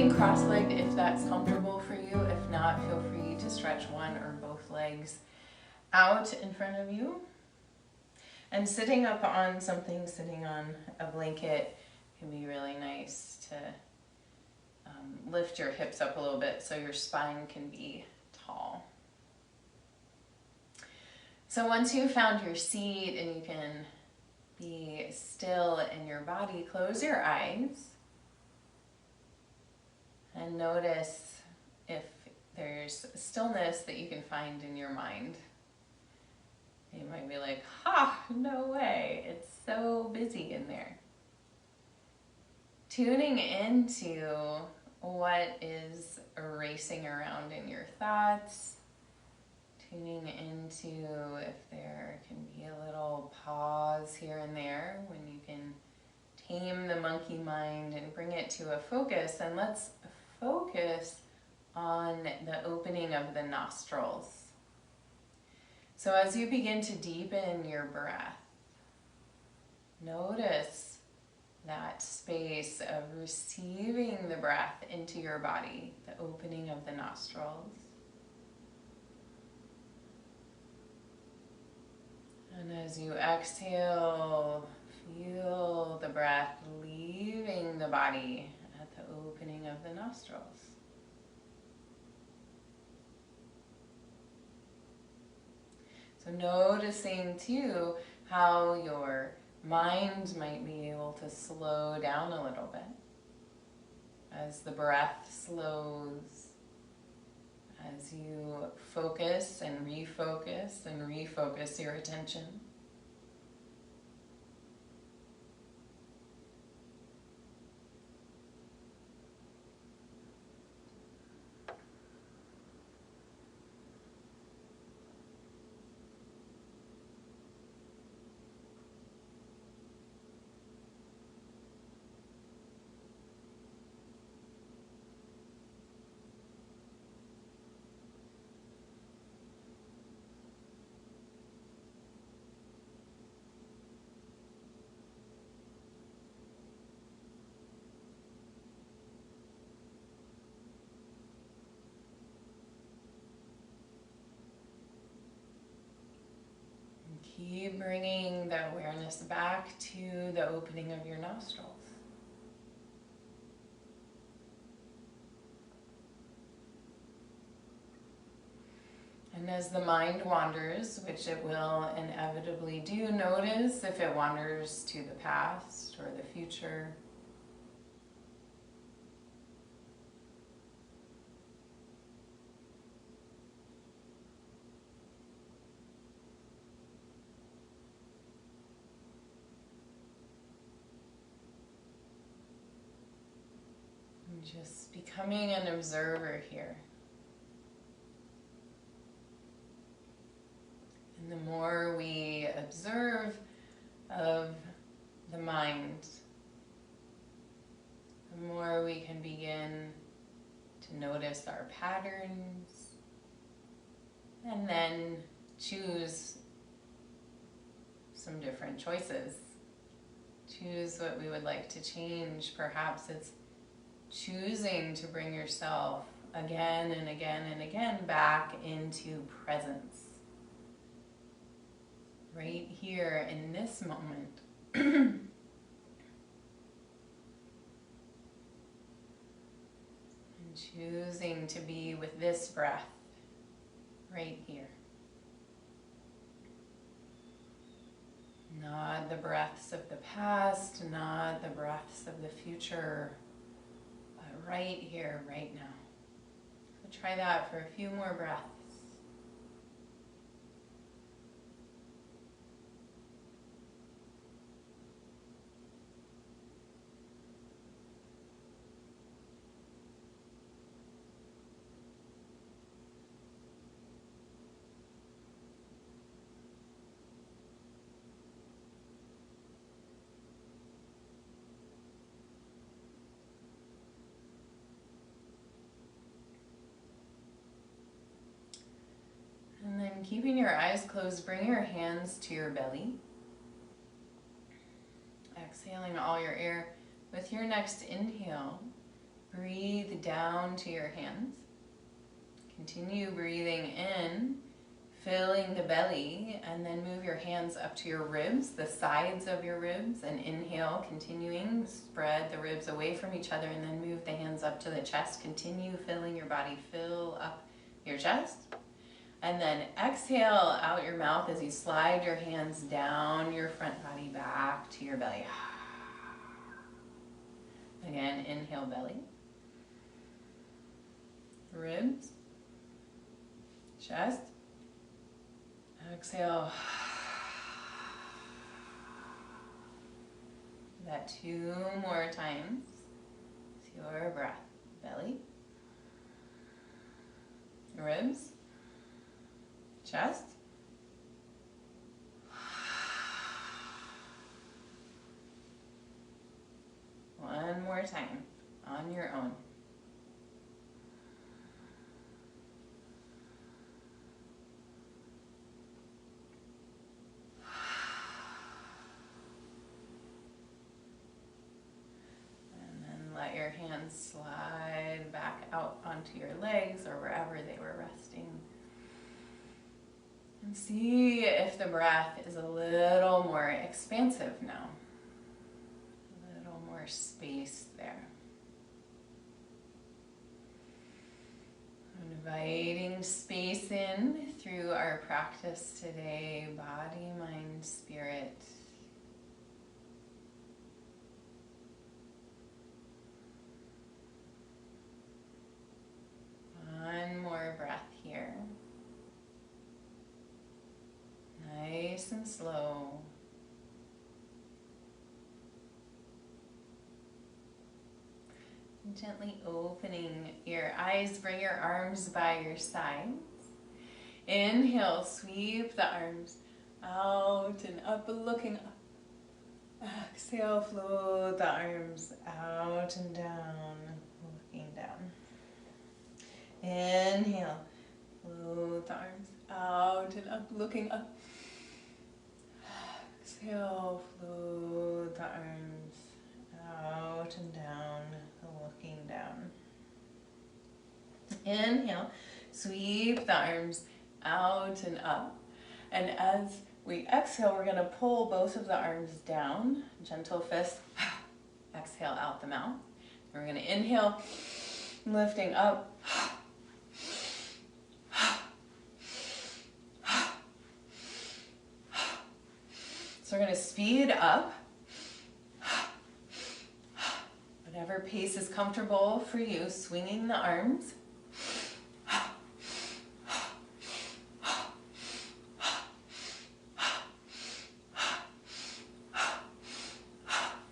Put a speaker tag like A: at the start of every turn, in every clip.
A: Sitting cross-legged if that's comfortable for you. If not, feel free to stretch one or both legs out in front of you. And sitting up on something, sitting on a blanket can be really nice to lift your hips up a little bit so your spine can be tall. So once you've found your seat and you can be still in your body, close your eyes and notice if there's stillness that you can find in your mind. You might be like, no way, it's so busy in there. Tuning into what is racing around in your thoughts, tuning into if there can be a little pause here and there when you can tame the monkey mind and bring it to a focus. And let's focus on the opening of the nostrils. So as you begin to deepen your breath, notice that space of receiving the breath into your body, the opening of the nostrils. And as you exhale, feel the breath leaving the body at the opening of the nostrils. So noticing too how your mind might be able to slow down a little bit as the breath slows, as you focus and refocus your attention. Keep bringing the awareness back to the opening of your nostrils. And as the mind wanders, which it will inevitably do, notice if it wanders to the past or the future. Just becoming an observer here. And the more we observe of the mind, the more we can begin to notice our patterns and then choose some different choices. Choose what we would like to change. Perhaps it's choosing to bring yourself again and again and again back into presence. Right here in this moment. And choosing to be with this breath right here. Not the breaths of the past, not the breaths of the future, but right here, right now. So try that for a few more breaths. And then keeping your eyes closed, bring your hands to your belly. Exhaling all your air. With your next inhale, Breathe down to your hands. Continue breathing in, filling the belly, and then move your hands up to your ribs, the sides of your ribs, and inhale, continuing, spread the ribs away from each other, and then move the hands up to the chest. Continue filling your body, fill up your chest. And then exhale out your mouth as you slide your hands down your front body back to your belly. Again, inhale belly, ribs, chest. Exhale. That 2 more times. It's your breath. Belly, ribs, chest. One more time on your own. Let your hands slide back out onto your legs or wherever they were resting. And see if the breath is a little more expansive now. A little more space there. Inviting space in through our practice today, body, mind, spirit. One more breath here. Nice and slow. Gently opening your eyes, bring your arms by your sides. Inhale, sweep the arms out and up, looking up. Exhale, float the arms out and down, looking down. Inhale, float the arms out and up, looking up. Exhale, float the arms out and down, looking down. Inhale, sweep the arms out and up. And as we exhale, we're going to pull both of the arms down, gentle fist. Exhale out the mouth. We're going to inhale, lifting up. So we're going to speed up. Whatever pace is comfortable for you, swinging the arms.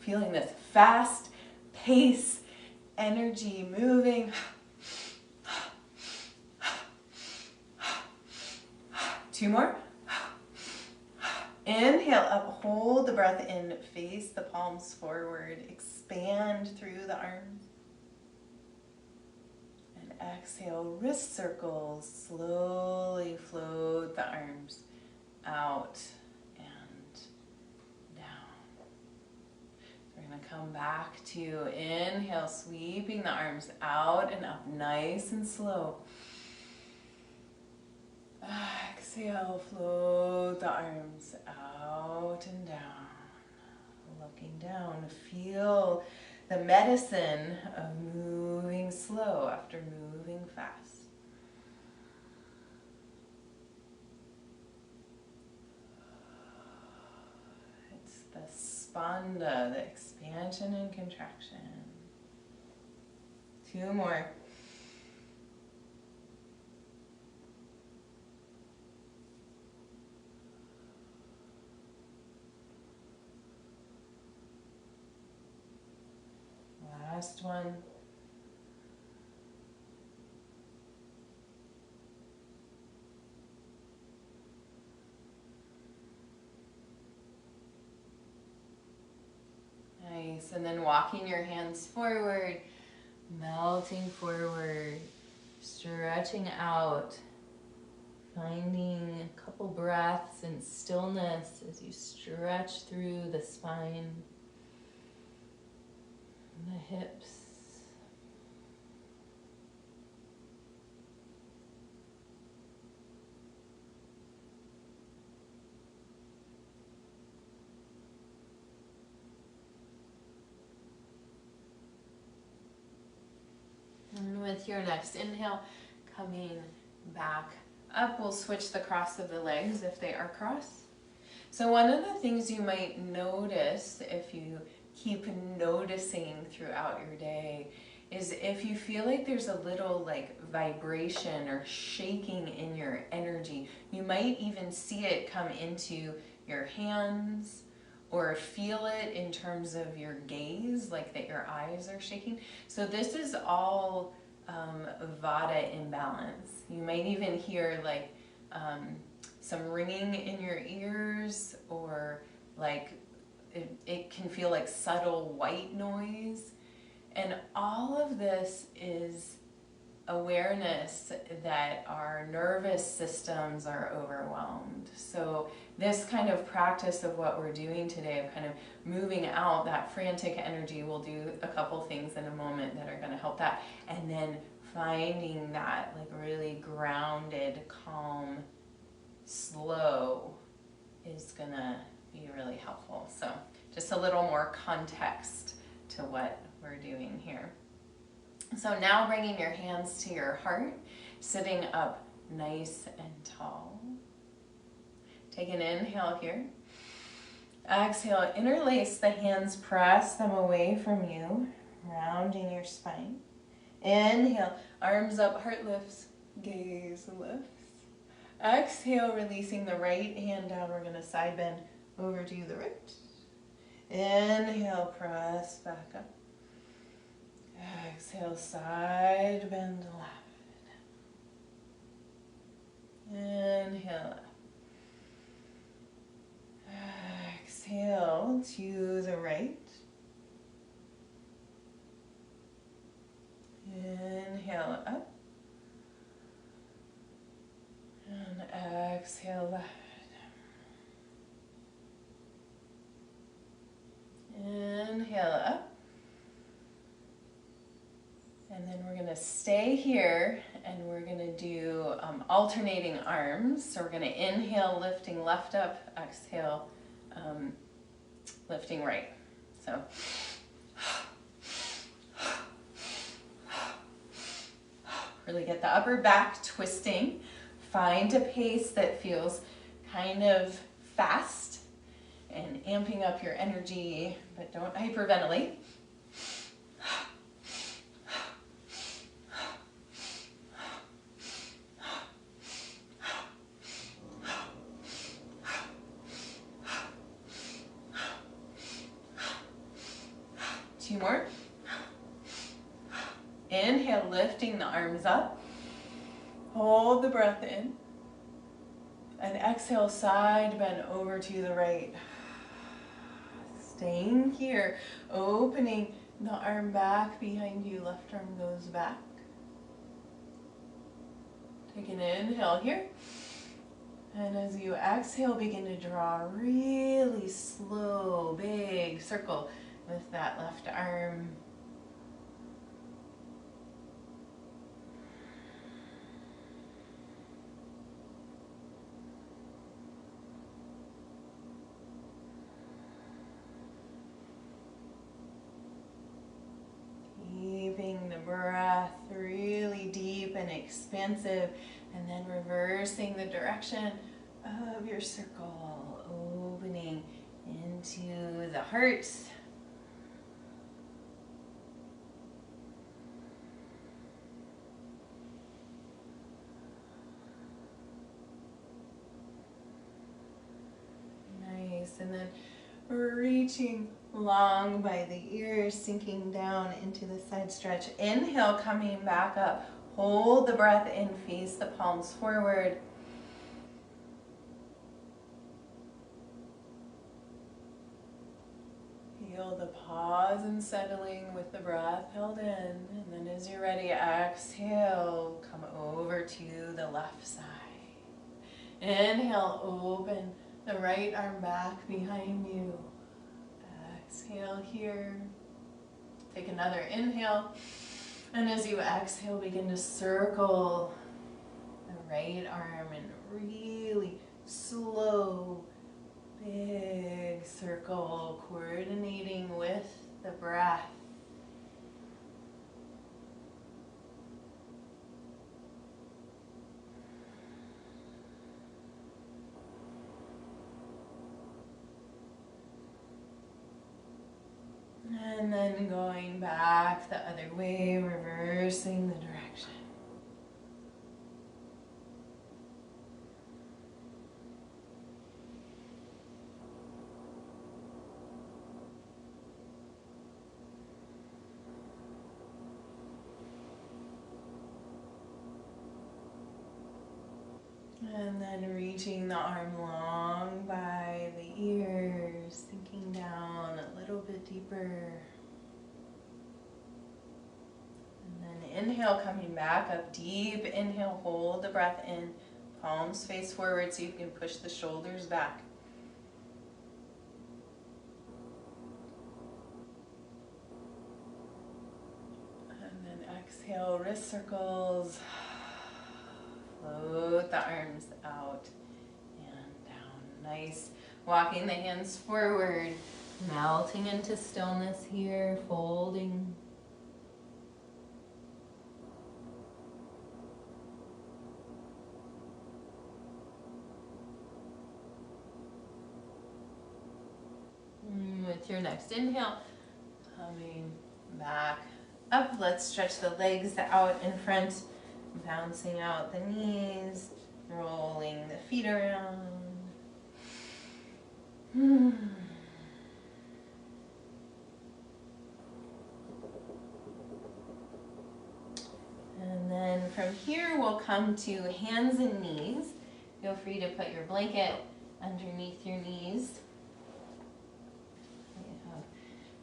A: Feeling this fast pace, energy moving. 2 more. Inhale up, hold the breath in, face the palms forward, expand through the arms. And exhale, wrist circles, slowly float the arms out and down. We're going to come back to inhale, sweeping the arms out and up, nice and slow. Exhale, float the arms out and down. Looking down, feel the medicine of moving slow after moving fast. It's the spanda, the expansion and contraction. 2 more. Last one. Nice. And then walking your hands forward, melting forward, stretching out, finding a couple breaths in stillness as you stretch through the spine, the hips, with your next inhale, coming back up. We'll switch the cross of the legs if they are crossed. So one of the things you might notice if you keep noticing throughout your day is if you feel like there's a little like vibration or shaking in your energy, you might even see it come into your hands or feel it in terms of your gaze, like that your eyes are shaking. So this is all Vata imbalance. You might even hear like some ringing in your ears, or like it can feel like subtle white noise. And all of this is awareness that our nervous systems are overwhelmed. So this kind of practice of what we're doing today, of kind of moving out that frantic energy, we'll do a couple things in a moment that are going to help that, and then finding that like really grounded, calm, slow is going to be really helpful. So just a little more context to what we're doing here. So now bringing your hands to your heart, sitting up nice and tall. Take an inhale here. Exhale, interlace the hands, press them away from you, rounding your spine. Inhale, arms up, heart lifts, gaze lifts. Exhale, releasing the right hand down. We're going to side bend over to the right. Inhale, press back up. Exhale, side bend left. Inhale up. Exhale to the right. Inhale up. And exhale left. Inhale up. And then we're going to stay here and we're going to do alternating arms. So we're going to inhale, lifting left up, exhale, lifting right. So really get the upper back twisting. Find a pace that feels kind of fast and amping up your energy, but don't hyperventilate. 2 more. Inhale, lifting the arms up. Hold the breath in. And exhale, side bend over to the right. Staying here, opening the arm back behind you. Left arm goes back. Take an inhale here. And as you exhale, begin to draw a really slow, big circle with that left arm. Keeping the breath really deep and expansive, and then reversing the direction of your circle, opening into the heart. Nice, and then reaching long by the ears, sinking down into the side stretch. Inhale, coming back up. Hold the breath in, face the palms forward. Feel the pause and settling with the breath held in. And then as you're ready, exhale, come over to the left side. Inhale, open the right arm back behind you. Exhale here. Take another inhale. And as you exhale, begin to circle the right arm in really slow, big circle, coordinating with the breath. And then going back the other way, reversing the direction. And then reaching the arm long by the ears, sinking down a little bit deeper. And then inhale, coming back up deep. Inhale, hold the breath in. Palms face forward so you can push the shoulders back. And then exhale, wrist circles. Float the arms out and down. Nice. Walking the hands forward, melting into stillness here, folding. With your next inhale, coming back up. Let's stretch the legs out in front, bouncing out the knees, rolling the feet around. And then from here, we'll come to hands and knees. Feel free to put your blanket underneath your knees.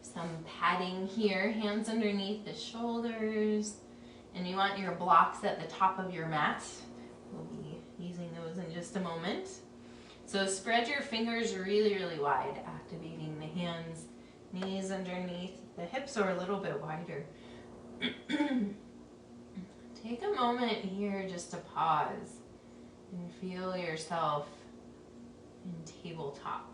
A: Some padding here, hands underneath the shoulders, and you want your blocks at the top of your mat. We'll be using those in just a moment. So spread your fingers really, really wide, activating the hands, knees underneath, the hips are a little bit wider. Take a moment here just to pause and feel yourself in tabletop.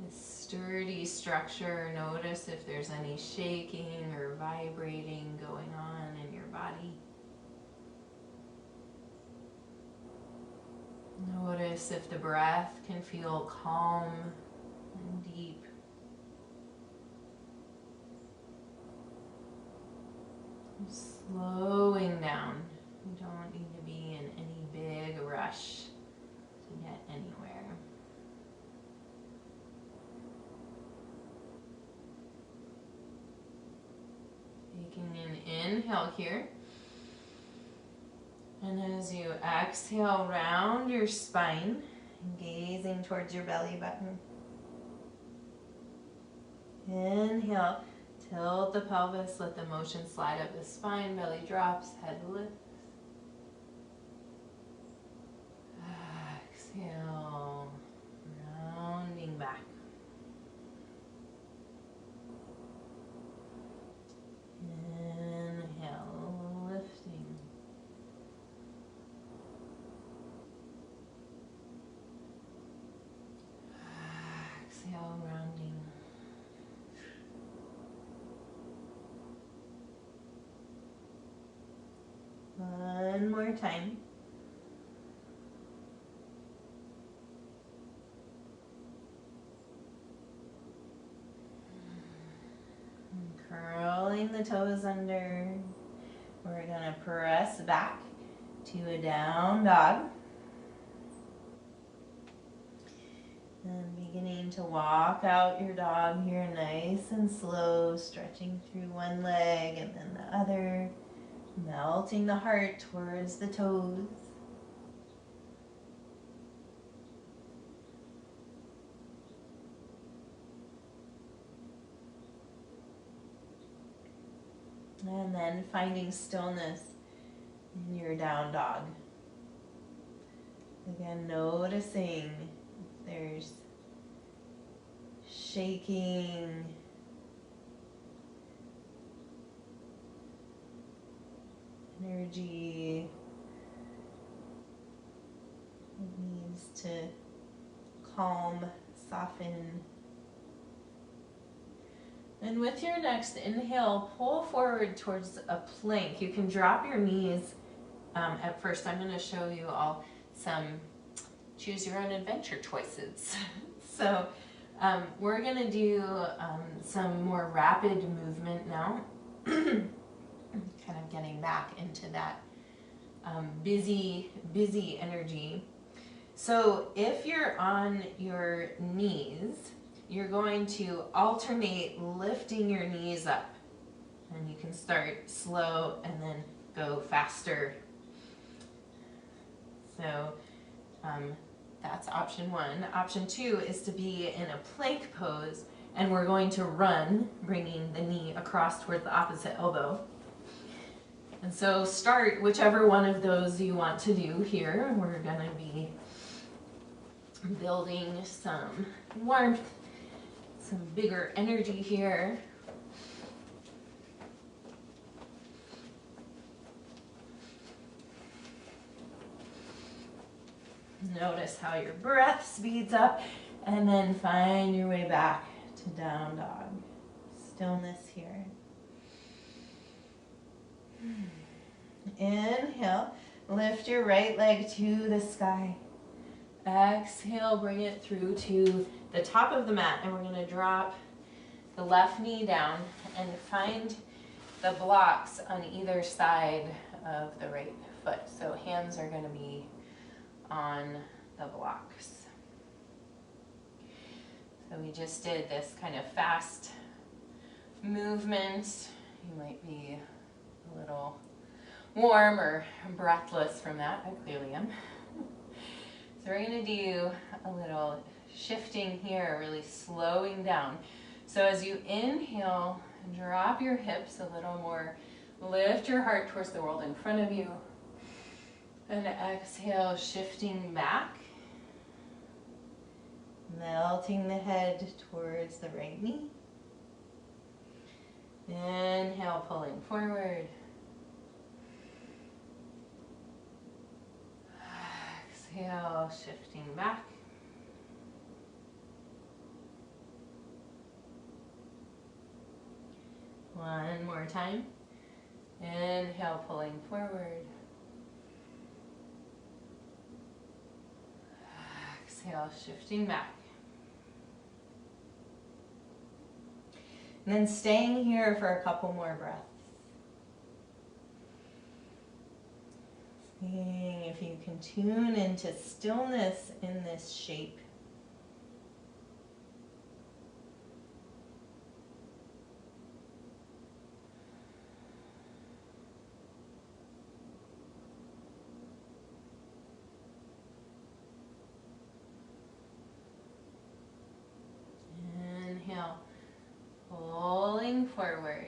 A: This sturdy structure. Notice if there's any shaking or vibrating going on in your body. Notice if the breath can feel calm and deep. Slowing down. You don't need to be in any big rush to get anywhere. Taking an inhale here. And as you exhale, round your spine, gazing towards your belly button. Inhale, tilt the pelvis, let the motion slide up the spine, belly drops, head lifts. Exhale, rounding back. Inhale, lifting. Exhale, rounding. One more time. Curling the toes under. We're going to press back to a down dog. And beginning to walk out your dog here nice and slow, stretching through one leg and then the other, melting the heart towards the toes. And then finding stillness in your down dog. Again, noticing if there's shaking, energy. It needs to calm, soften. And with your next inhale, pull forward towards a plank. You can drop your knees. At first, I'm going to show you all some choose your own adventure choices. So We're gonna do some more rapid movement now. Kind of getting back into that busy energy. So if you're on your knees, you're going to alternate lifting your knees up. And you can start slow and then go faster. So that's option one. Option two is to be in a plank pose, and we're going to run, bringing the knee across towards the opposite elbow. And so start whichever one of those you want to do here. We're going to be building some warmth, some bigger energy here. Notice how your breath speeds up, and then find your way back to down dog. Stillness here. Inhale, lift your right leg to the sky. Exhale, bring it through to the top of the mat, and we're going to drop the left knee down and find the blocks on either side of the right foot. So hands are going to be on the blocks. So we just did this kind of fast movement. You might be a little warm or breathless from that. I clearly am. So we're going to do a little shifting here, really slowing down. So as you inhale, drop your hips a little more. Lift your heart towards the world in front of you. And exhale, shifting back. Melting the head towards the right knee. Inhale, pulling forward. Exhale, shifting back. One more time. Inhale, pulling forward. Exhale, shifting back. And then staying here for a couple more breaths. Seeing if you can tune into stillness in this shape. Inhale, pulling forward,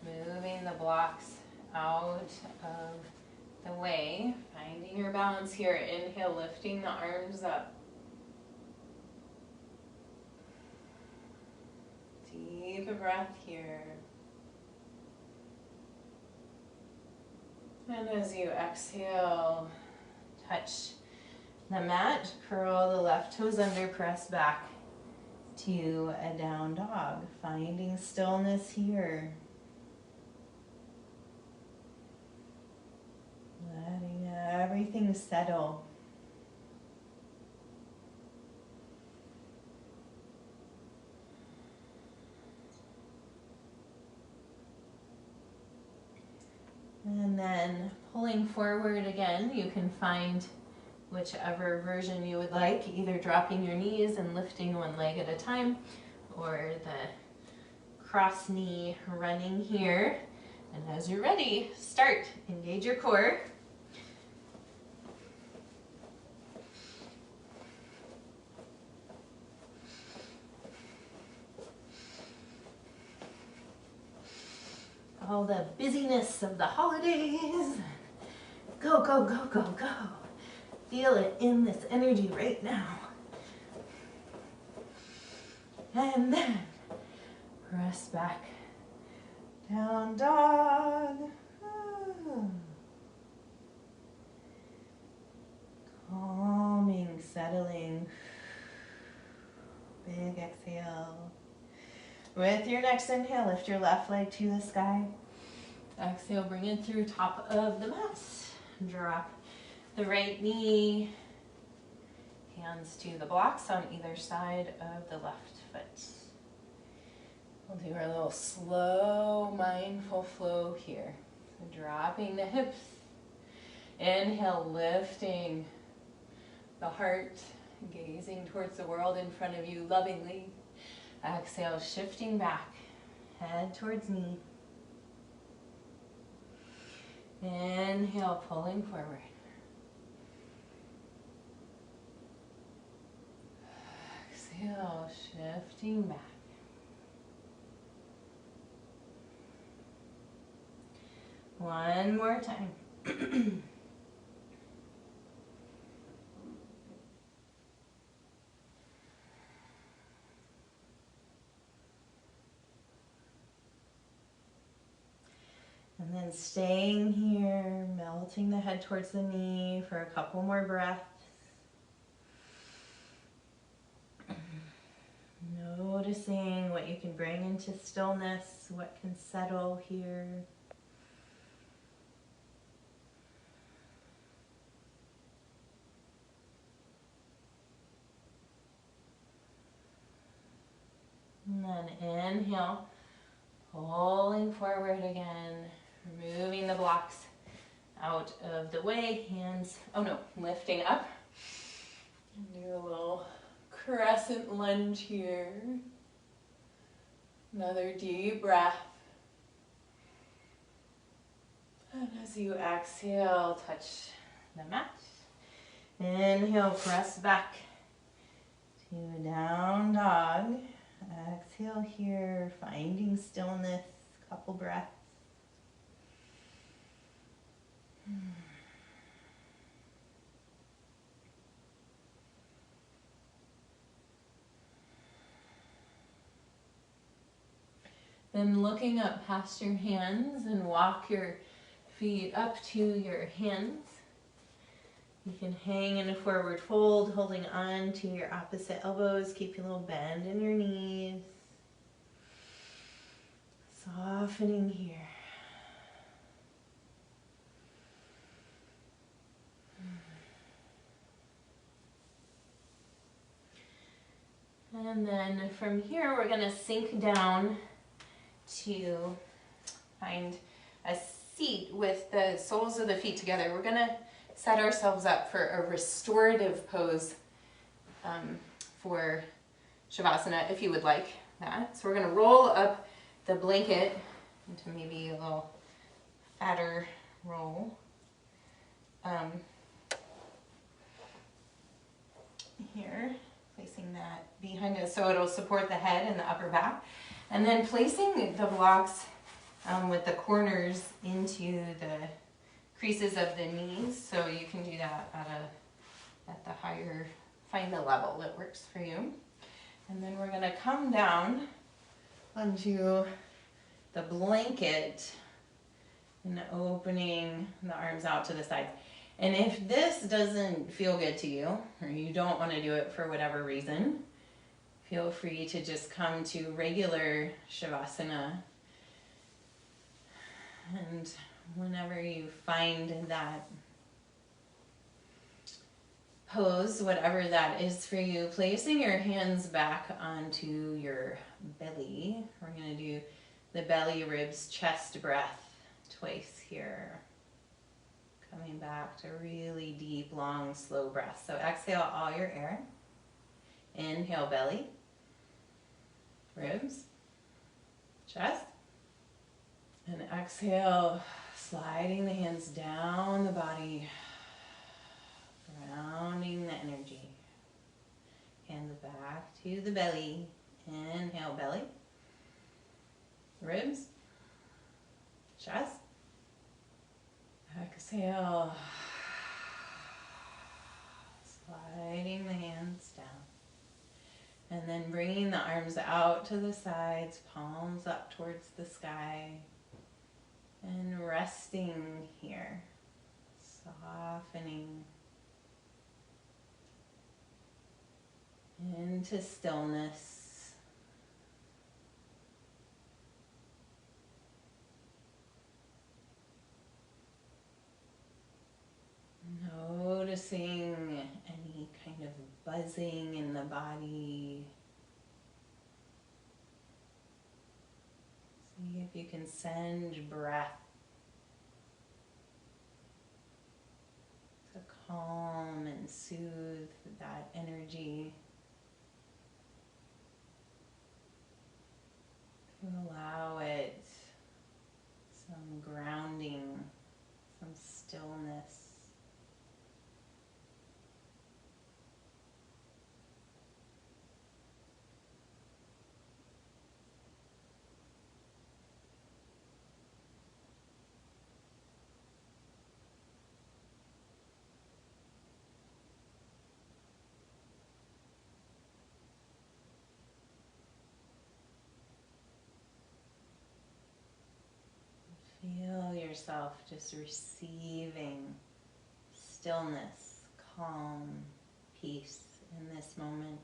A: moving the blocks out of the way, finding your balance here. Inhale, lifting the arms up. Deep breath here. And as you exhale, touch the mat, curl the left toes under, press back to a down dog, finding stillness here. Letting everything settle. And then pulling forward again, you can find whichever version you would like, either dropping your knees and lifting one leg at a time, or the cross knee running here. And as you're ready, start. Engage your core. All the busyness of the holidays. Go, go, go, go, go. Feel it in this energy right now. And then press back. Down dog. Calming, settling. Big exhale. With your next inhale, lift your left leg to the sky. Exhale, bring it through top of the mat. Drop the right knee. Hands to the blocks on either side of the left foot. We'll do our little slow, mindful flow here. So dropping the hips. Inhale, lifting the heart, gazing towards the world in front of you lovingly. Exhale, shifting back, head towards knee. Inhale, pulling forward. Exhale, shifting back. One more time. And then staying here, melting the head towards the knee for a couple more breaths. Noticing what you can bring into stillness, what can settle here. And then inhale, pulling forward again, removing the blocks out of the way, hands, lifting up. And do a little crescent lunge here. Another deep breath. And as you exhale, touch the mat. Inhale, press back to down dog. Exhale here, finding stillness, couple breaths. Then looking up past your hands and walk your feet up to your hands. You can hang in a forward fold, holding on to your opposite elbows. Keep a little bend in your knees. Softening here. And then from here, we're going to sink down to find a seat with the soles of the feet together. We're going to set ourselves up for a restorative pose for Shavasana, if you would like that. So we're going to roll up the blanket into maybe a little fatter roll. Here, placing that behind us so it'll support the head and the upper back. And then placing the blocks with the corners into the creases of the knees, so you can do that at the higher, find the level that works for you. And then we're going to come down onto the blanket and opening the arms out to the sides. And if this doesn't feel good to you, or you don't want to do it for whatever reason, feel free to just come to regular Shavasana. And whenever you find that pose, whatever that is for you, placing your hands back onto your belly. We're going to do the belly, ribs, chest breath twice here. Coming back to really deep, long, slow breaths. So exhale all your air. Inhale, belly, ribs, chest. And exhale, sliding the hands down the body, grounding the energy. Hands back to the belly. Inhale, belly, ribs, chest. Exhale, sliding the hands down. And then bringing the arms out to the sides, palms up towards the sky. And resting here, softening into stillness. Noticing any kind of buzzing in the body. See if you can send breath to calm and soothe that energy, to allow it some grounding, some stillness. Feel yourself just receiving stillness, calm, peace in this moment.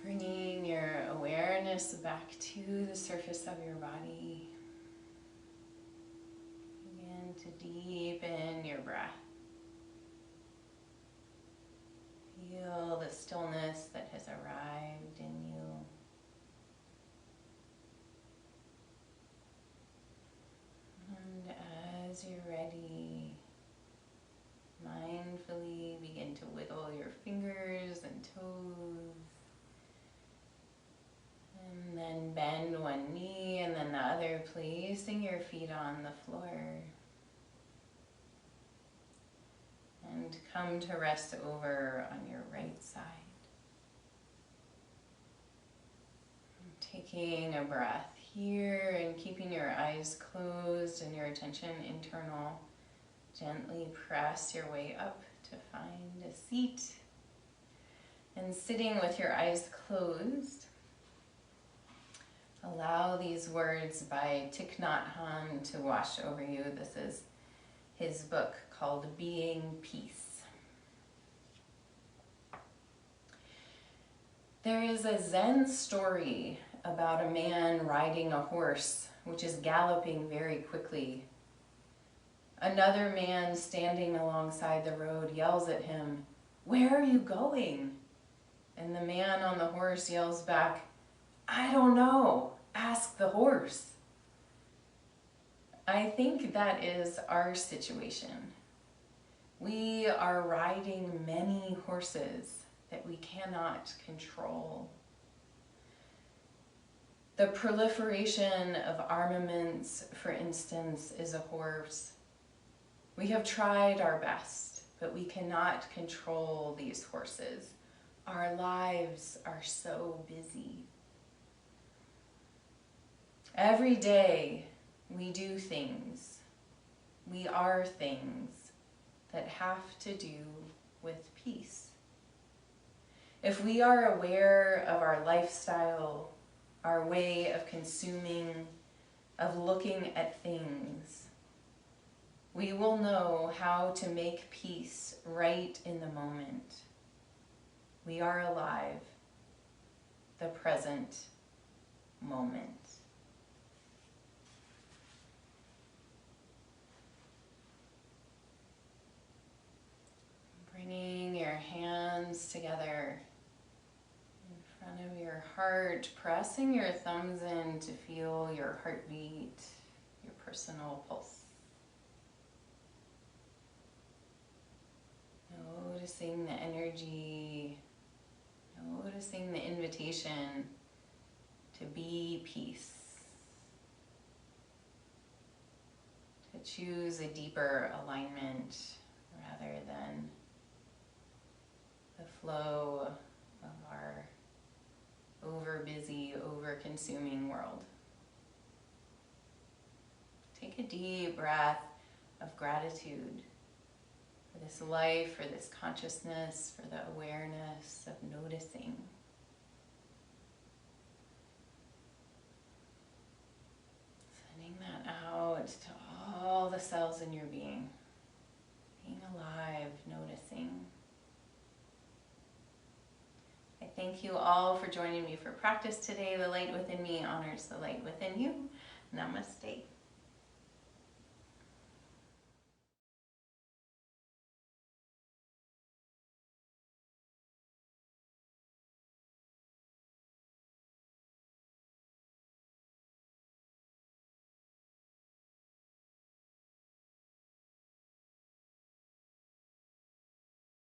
A: Bringing your awareness back to the surface of your body. Begin to deepen your breath. Feel the stillness that has arrived in you. And as you're ready, mindfully begin to wiggle your fingers and toes. And then bend one knee and then the other, placing your feet on the floor. And come to rest over on your right side. Taking a breath here and keeping your eyes closed and your attention internal. Gently press your way up to find a seat. And sitting with your eyes closed, allow these words by Thich Nhat Hanh to wash over you. This is his book called Being Peace. There is a Zen story about a man riding a horse which is galloping very quickly. Another man standing alongside the road yells at him, "Where are you going?" And the man on the horse yells back, "I don't know. Ask the horse." I think that is our situation. We are riding many horses that we cannot control. The proliferation of armaments, for instance, is a horse. We have tried our best, but we cannot control these horses. Our lives are so busy. Every day we do things, we are things that have to do with peace. If we are aware of our lifestyle, our way of consuming, of looking at things, we will know how to make peace right in the moment. We are alive, the present moment. Bringing your hands together in front of your heart, pressing your thumbs in to feel your heartbeat, your personal pulse. Noticing the energy, noticing the invitation to be peace, to choose a deeper alignment rather than the flow of our over-busy, over-consuming world. Take a deep breath of gratitude for this life, for this consciousness, for the awareness of noticing. Sending that out to all the cells in your being. Being alive, noticing. I thank you all for joining me for practice today. The light within me honors the light within you. Namaste.